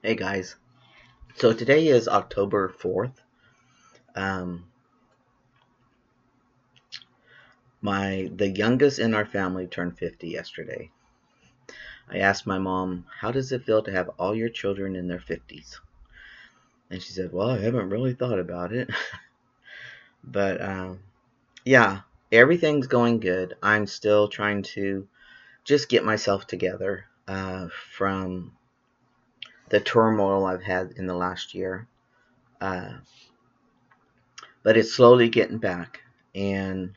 Hey guys, so today is October 4th. Um, the youngest in our family turned 50 yesterday. I asked my mom, how does it feel to have all your children in their 50s? And she said, well, I haven't really thought about it. But yeah, everything's going good. I'm still trying to just get myself together from the turmoil I've had in the last year. Uh, but it's slowly getting back. And,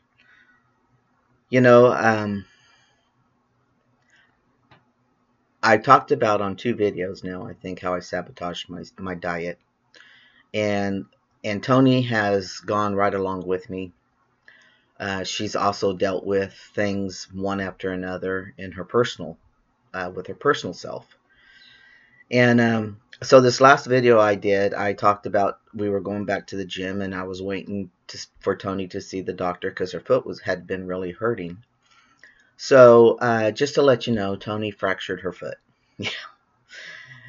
you know, I talked about on 2 videos now, I think, how I sabotaged my diet. And and Tony has gone right along with me. She's also dealt with things one after another in her personal, with her personal self. And so this last video I did, I talked about we were going back to the gym, and I was waiting for Tony to see the doctor because her foot had been really hurting. So just to let you know, Tony fractured her foot.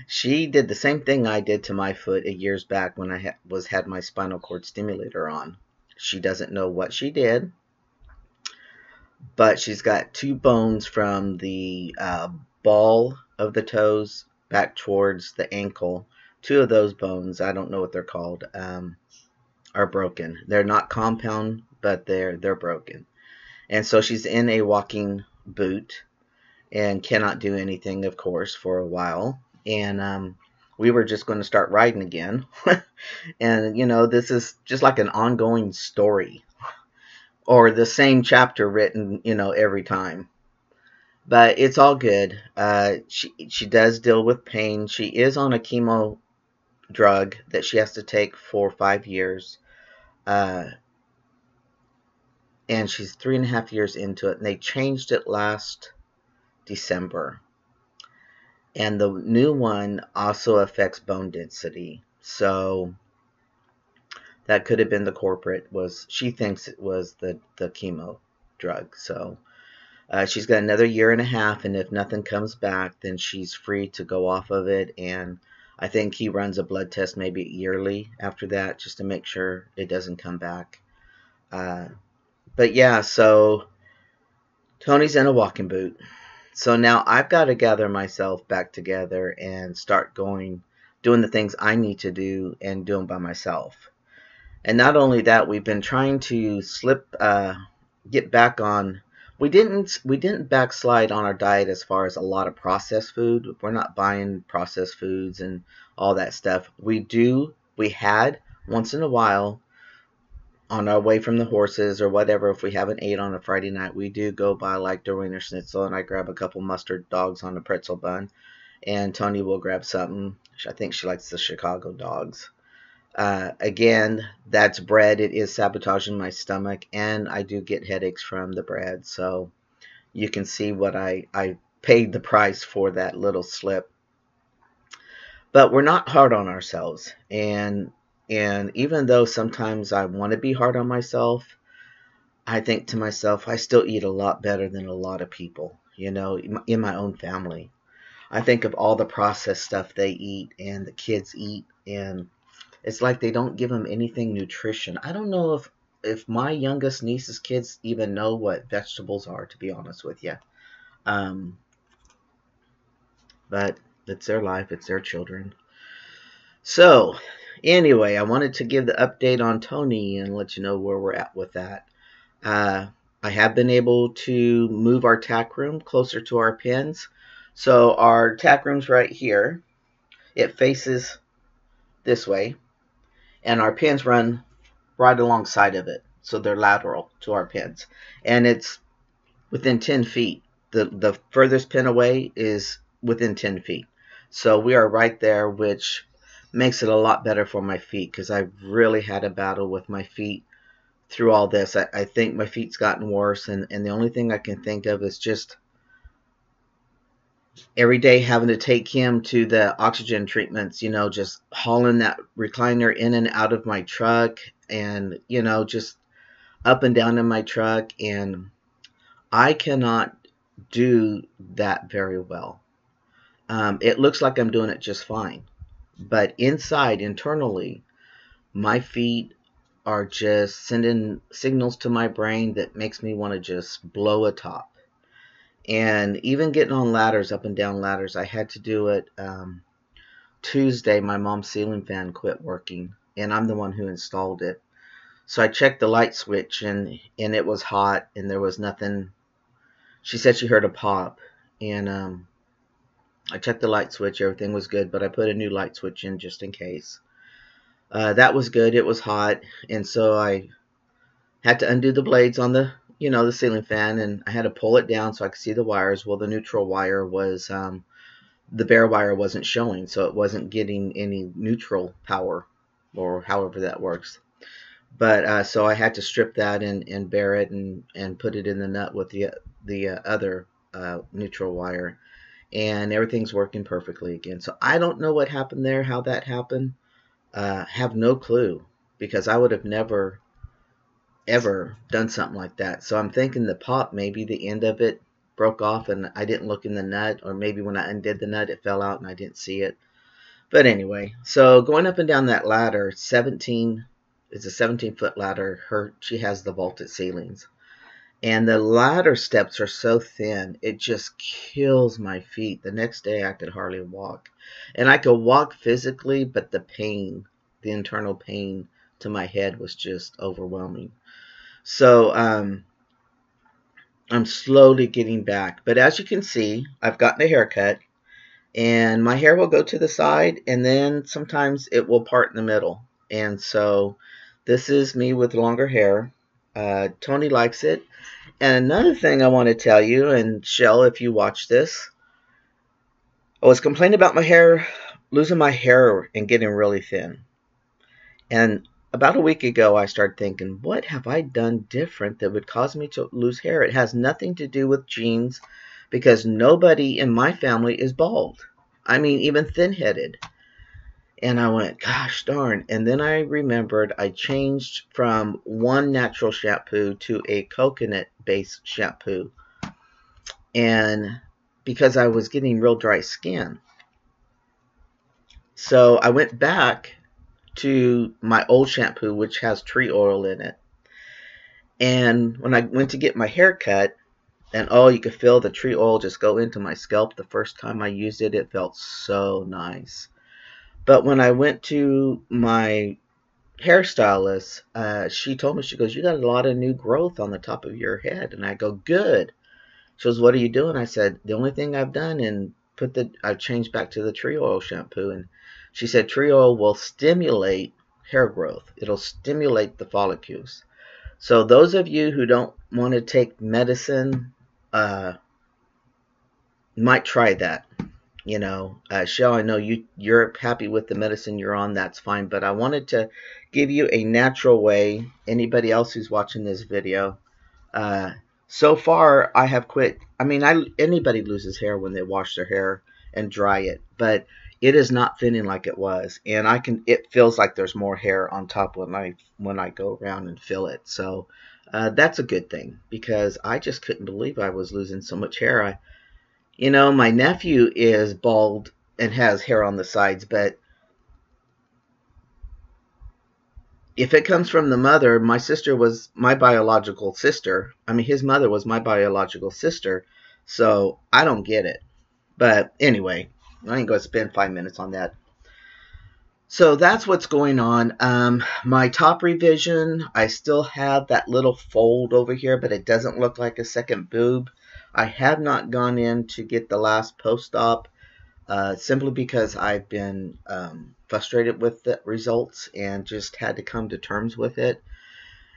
She did the same thing I did to my foot years back when I had my spinal cord stimulator on. She doesn't know what she did, but she's got 2 bones from the ball of the toes back towards the ankle. 2 of those bones, I don't know what they're called, are broken. They're not compound, but they're broken. And so she's in a walking boot and cannot do anything, of course, for a while. And we were just going to start riding again. And, this is just like an ongoing story or the same chapter written, every time. But it's all good. She does deal with pain. She is on a chemo drug that she has to take for 5 years. And she's 3.5 years into it. And they changed it last December. And the new one also affects bone density. So that could have been the corporate. She thinks it was the chemo drug. So she's got another 1.5 years, and if nothing comes back, then she's free to go off of it. And I think he runs a blood test maybe yearly after that, just to make sure it doesn't come back. But yeah, so Tony's in a walking boot. So now I've got to gather myself back together and start doing the things I need to do and do them by myself. And not only that, we've been trying to get back on. We didn't backslide on our diet as far as a lot of processed food. We're not buying processed foods and all that stuff. We had once in a while on our way from the horses or whatever. If we haven't ate on a Friday night, we do go by like the Wiener Schnitzel, and I grab a couple mustard dogs on a pretzel bun, and Tony will grab something. I think she likes the Chicago dogs. Again, that's bread. It is sabotaging my stomach, and I do get headaches from the bread. So you can see what I paid the price for that little slip. But we're not hard on ourselves, and even though sometimes I want to be hard on myself, I think to myself, I still eat a lot better than a lot of people, in my own family. I think of all the processed stuff they eat and the kids eat, and it's like they don't give them anything nutrition. I don't know if my youngest niece's kids even know what vegetables are, to be honest with you. But it's their life. It's their children. So, anyway, I wanted to give the update on Tony and let you know where we're at with that. I have been able to move our tack room closer to our pens. So our tack room's right here. It faces this way, and our pins run right alongside of it. So they're lateral to our pins, and it's within 10 feet. The furthest pin away is within 10 feet. So we are right there, which makes it a lot better for my feet, because I've really had a battle with my feet through all this. I think my feet's gotten worse, and the only thing I can think of is just every day having to take him to the oxygen treatments, just hauling that recliner in and out of my truck, and, just up and down in my truck, and I cannot do that very well. It looks like I'm doing it just fine, But inside, internally, my feet are just sending signals to my brain that makes me want to just blow a top. And even getting on ladders, up and down ladders, I had to do it. Tuesday, my mom's ceiling fan quit working, and I'm the one who installed it. So I checked the light switch, and it was hot, and there was nothing. She said she heard a pop, and I checked the light switch. Everything was good, but I put a new light switch in just in case. That was good. It was hot, and so I had to undo the blades on the the ceiling fan, and I had to pull it down so I could see the wires. Well, the neutral wire was the bare wire wasn't showing, so it wasn't getting any neutral power, or however that works. But so I had to strip that and bare it and put it in the nut with the other neutral wire, and everything's working perfectly again. So I don't know what happened there, how that happened. Have no clue, because I would have never ever done something like that. So I'm thinking the pop, maybe the end of it broke off and I didn't look in the nut, or maybe when I undid the nut it fell out and I didn't see it. But anyway, so going up and down that ladder, it's a 17-foot ladder. She has the vaulted ceilings, and the ladder steps are so thin, it just kills my feet. The next day I could hardly walk, and I could walk physically, but the pain, the internal pain to my head was just overwhelming. So I'm slowly getting back, but as you can see, I've gotten a haircut, and my hair will go to the side, and then sometimes it will part in the middle. And so this is me with longer hair. Tony likes it. And another thing I want to tell you, and Shell, if you watch this, I was complaining about my hair, losing my hair and getting really thin. And about a week ago, I started thinking, what have I done different that would cause me to lose hair? It has nothing to do with genes, because nobody in my family is bald. I mean, even thin-headed. And I went, gosh darn. And then I remembered I changed from one natural shampoo to a coconut-based shampoo. And because I was getting real dry skin. So I went back to my old shampoo, which has tree oil in it. And when I went to get my hair cut, and oh, you could feel the tree oil just go into my scalp. The first time I used it, it felt so nice. But when I went to my hairstylist, she told me, she goes, you got a lot of new growth on the top of your head. And I go, good. She goes, what are you doing? I said, the only thing I've done, and I've changed back to the tree oil shampoo. And she said, tree oil will stimulate hair growth. It'll stimulate the follicles. So those of you who don't want to take medicine, might try that. Shell, I know you're happy with the medicine you're on. That's fine. But I wanted to give you a natural way. Anybody else who's watching this video, so far I have quit. I mean, anybody loses hair when they wash their hair and dry it, but it is not thinning like it was, and it feels like there's more hair on top when I go around and feel it. So that's a good thing, because I just couldn't believe I was losing so much hair. My nephew is bald and has hair on the sides, but if it comes from the mother, my sister was my biological sister. I mean, his mother was my biological sister, so I don't get it. But anyway, I ain't going to spend 5 minutes on that. So that's what's going on. My top revision, I still have that little fold over here, but it doesn't look like a second boob. I have not gone in to get the last post-op, simply because I've been frustrated with the results and just had to come to terms with it.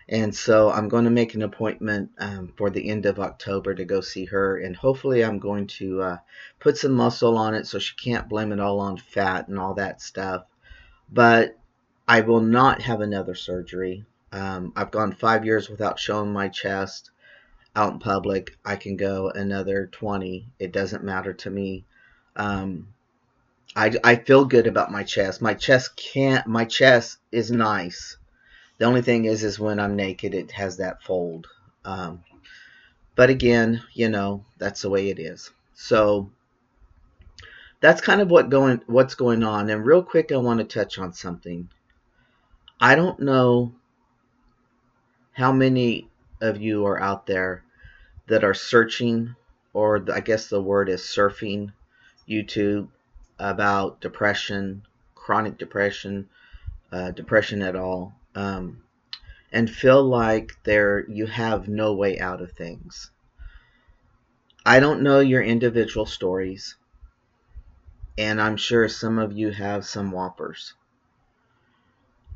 And so I'm going to make an appointment for the end of October to go see her, and hopefully I'm going to put some muscle on it so she can't blame it all on fat and all that stuff. But I will not have another surgery. I've gone 5 years without showing my chest out in public. I can go another 20. It doesn't matter to me. I feel good about my chest. My chest is nice. The only thing is when I'm naked, it has that fold. But again, that's the way it is. So that's kind of what's going on. And real quick, I want to touch on something. I don't know how many of you are out there that are searching, or I guess the word is surfing, YouTube about depression, chronic depression, depression at all, and feel like you have no way out of things. I don't know your individual stories, and I'm sure some of you have some whoppers.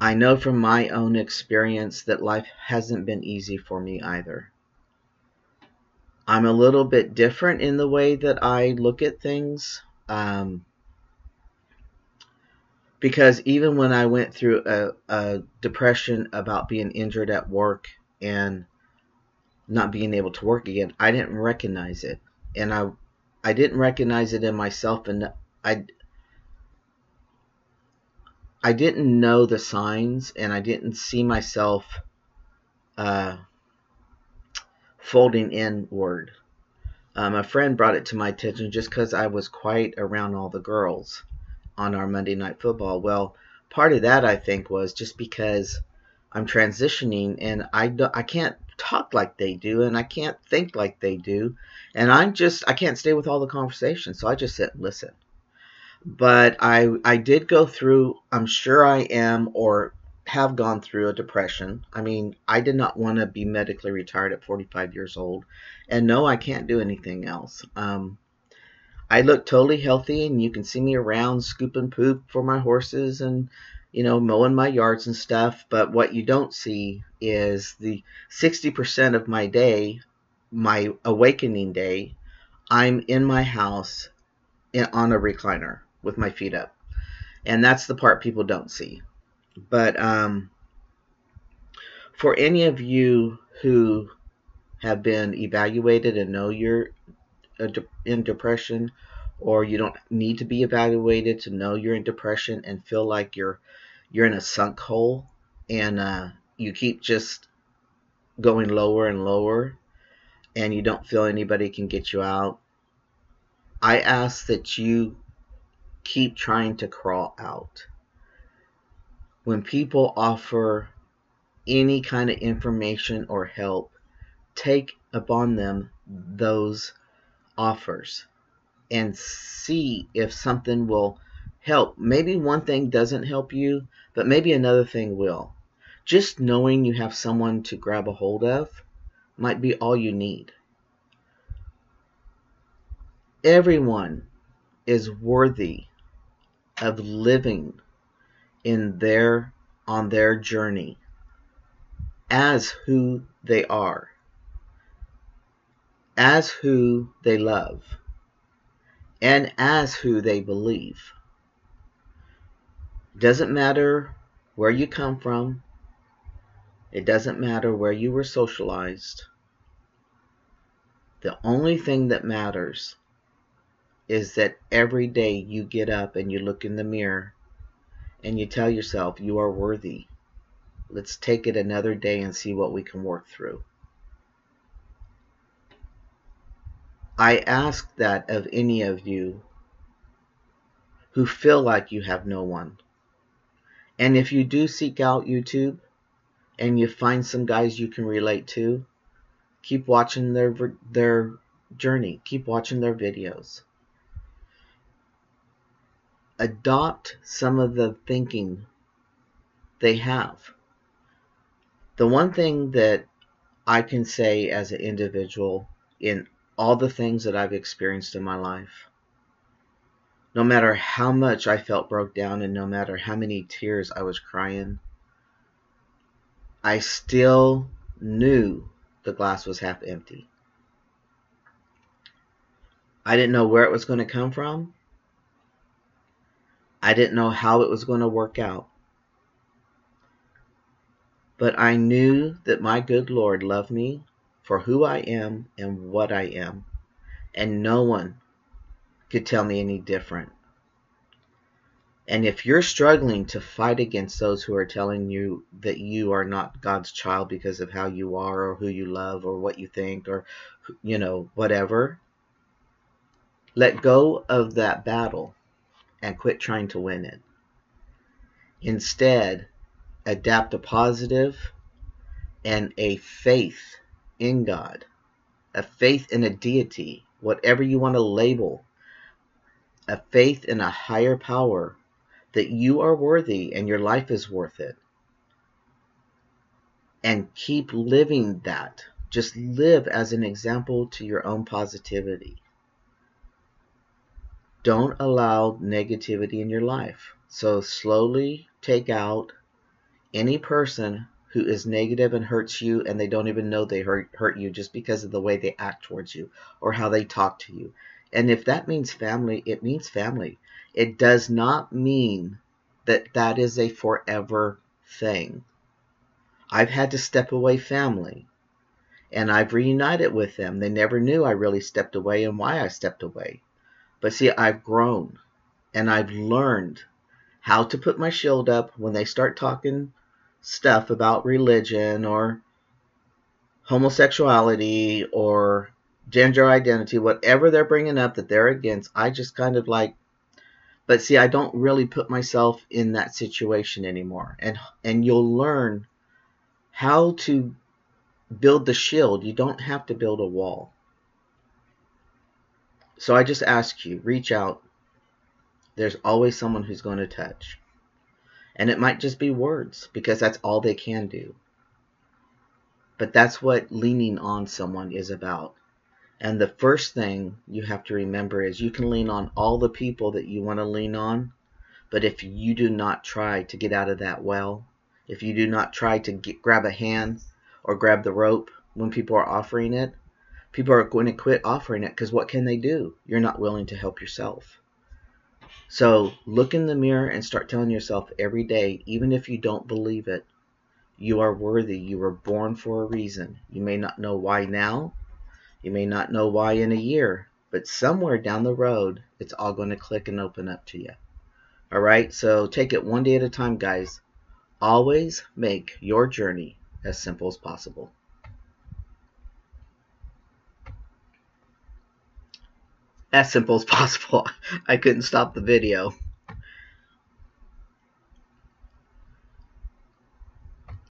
I know from my own experience that life hasn't been easy for me either. I'm a little bit different in the way that I look at things, because even when I went through a depression about being injured at work and not being able to work again, I didn't recognize it. And I didn't recognize it in myself, and I didn't know the signs, and I didn't see myself folding inward. A friend brought it to my attention just because I was quiet around all the girls on our Monday Night Football. Well, part of that, I think, was just because I'm transitioning, and I can't talk like they do, and I can't think like they do, and I can't stay with all the conversation, so I just sit and listen. But I did go through, I'm sure I am or have gone through a depression. I mean, I did not want to be medically retired at 45 years old, and no, I can't do anything else. I look totally healthy, and you can see me around scooping poop for my horses and, mowing my yards and stuff. But what you don't see is the 60% of my day, my awakening day, I'm in my house on a recliner with my feet up. And that's the part people don't see. But for any of you who have been evaluated and know you're in depression, or you don't need to be evaluated to know you're in depression and feel like you're in a sunk hole, and you keep just going lower and lower, and you don't feel anybody can get you out, I ask that you keep trying to crawl out. When people offer any kind of information or help, take upon them those offers and see if something will help. Maybe one thing doesn't help you, but maybe another thing will. Just knowing you have someone to grab a hold of might be all you need. Everyone is worthy of living on their journey as who they are, as who they love, and as who they believe. It doesn't matter where you come from. It doesn't matter where you were socialized. The only thing that matters is that every day you get up and you look in the mirror and you tell yourself you are worthy. Let's take it another day and see what we can work through. I ask that of any of you who feel like you have no one. And if you do seek out YouTube and you find some guys you can relate to, keep watching their journey. Keep watching their videos. Adopt some of the thinking they have. The one thing that I can say as an individual in all the things that I've experienced in my life, no matter how much I felt broke down and no matter how many tears I was crying, I still knew the glass was half empty. I didn't know where it was going to come from. I didn't know how it was going to work out. But I knew that my good Lord loved me for who I am and what I am, and no one could tell me any different. And if you're struggling to fight against those who are telling you that you are not God's child because of how you are or who you love or what you think or, whatever, let go of that battle and quit trying to win it. Instead, adapt a positive and a faith in God, a faith in a deity, whatever you want to label, a faith in a higher power that you are worthy and your life is worth it. And keep living that. Just live as an example to your own positivity. Don't allow negativity in your life. So slowly take out any person who is negative and hurts you, and they don't even know they hurt you just because of the way they act towards you or how they talk to you. And if that means family, it means family. It does not mean that that is a forever thing. I've had to step away family, and I've reunited with them. They never knew I really stepped away and why I stepped away. But see, I've grown, and I've learned how to put my shield up when they start talking stuff about religion or homosexuality or gender identity, whatever they're bringing up that they're against. I just kind of like, but see, I don't really put myself in that situation anymore. And you'll learn how to build the shield. You don't have to build a wall. So I just ask you, reach out. There's always someone who's going to touch. And it might just be words, because that's all they can do. But that's what leaning on someone is about. And the first thing you have to remember is you can lean on all the people that you want to lean on, but if you do not try to get out of that well, if you do not try to grab a hand or grab the rope when people are offering it, people are going to quit offering it, because what can they do? You're not willing to help yourself. So look in the mirror and start telling yourself every day, even if you don't believe it, you are worthy. You were born for a reason. You may not know why now. You may not know why in a year. But somewhere down the road, it's all going to click and open up to you. All right? So take it one day at a time, guys. Always make your journey as simple as possible. As simple as possible. I couldn't stop the video.